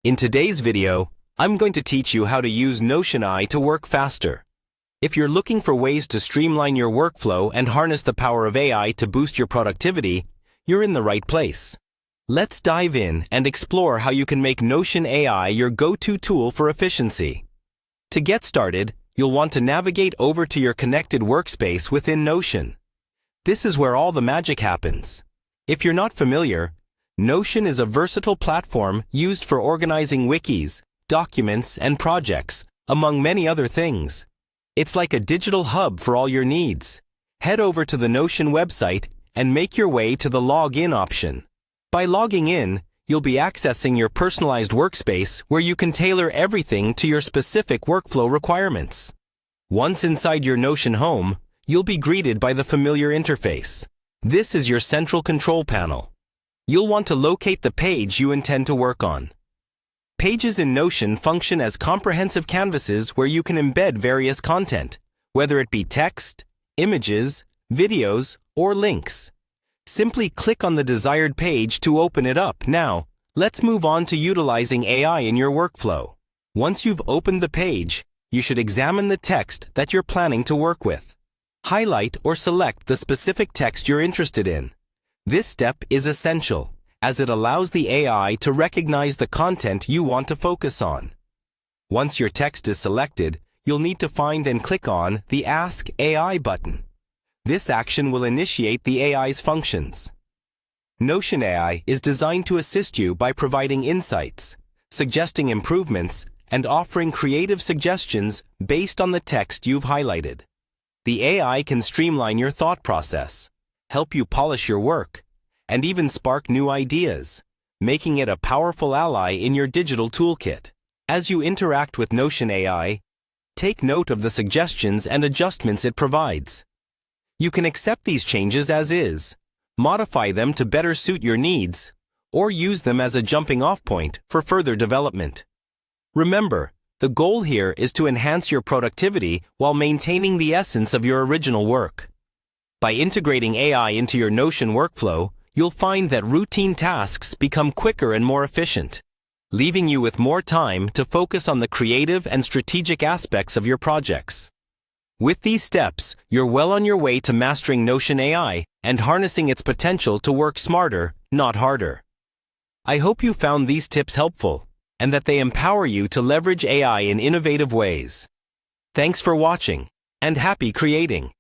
In today's video, I'm going to teach you how to use Notion AI to work faster. If you're looking for ways to streamline your workflow and harness the power of AI to boost your productivity, you're in the right place. Let's dive in and explore how you can make Notion AI your go-to tool for efficiency. To get started, you'll want to navigate over to your connected workspace within Notion. This is where all the magic happens. If you're not familiar, Notion is a versatile platform used for organizing wikis, documents, and projects, among many other things. It's like a digital hub for all your needs. Head over to the Notion website and make your way to the Login option. By logging in, you'll be accessing your personalized workspace where you can tailor everything to your specific workflow requirements. Once inside your Notion home, you'll be greeted by the familiar interface. This is your central control panel. You'll want to locate the page you intend to work on. Pages in Notion function as comprehensive canvases where you can embed various content, whether it be text, images, videos, or links. Simply click on the desired page to open it up. Now, let's move on to utilizing AI in your workflow. Once you've opened the page, you should examine the text that you're planning to work with. Highlight or select the specific text you're interested in. This step is essential, as it allows the AI to recognize the content you want to focus on. Once your text is selected, you'll need to find and click on the Ask AI button. This action will initiate the AI's functions. Notion AI is designed to assist you by providing insights, suggesting improvements, and offering creative suggestions based on the text you've highlighted. The AI can streamline your thought process, help you polish your work, and even spark new ideas, making it a powerful ally in your digital toolkit. As you interact with Notion AI, take note of the suggestions and adjustments it provides. You can accept these changes as is, modify them to better suit your needs, or use them as a jumping-off point for further development. Remember, the goal here is to enhance your productivity while maintaining the essence of your original work. By integrating AI into your Notion workflow, you'll find that routine tasks become quicker and more efficient, leaving you with more time to focus on the creative and strategic aspects of your projects. With these steps, you're well on your way to mastering Notion AI and harnessing its potential to work smarter, not harder. I hope you found these tips helpful and that they empower you to leverage AI in innovative ways. Thanks for watching, and happy creating!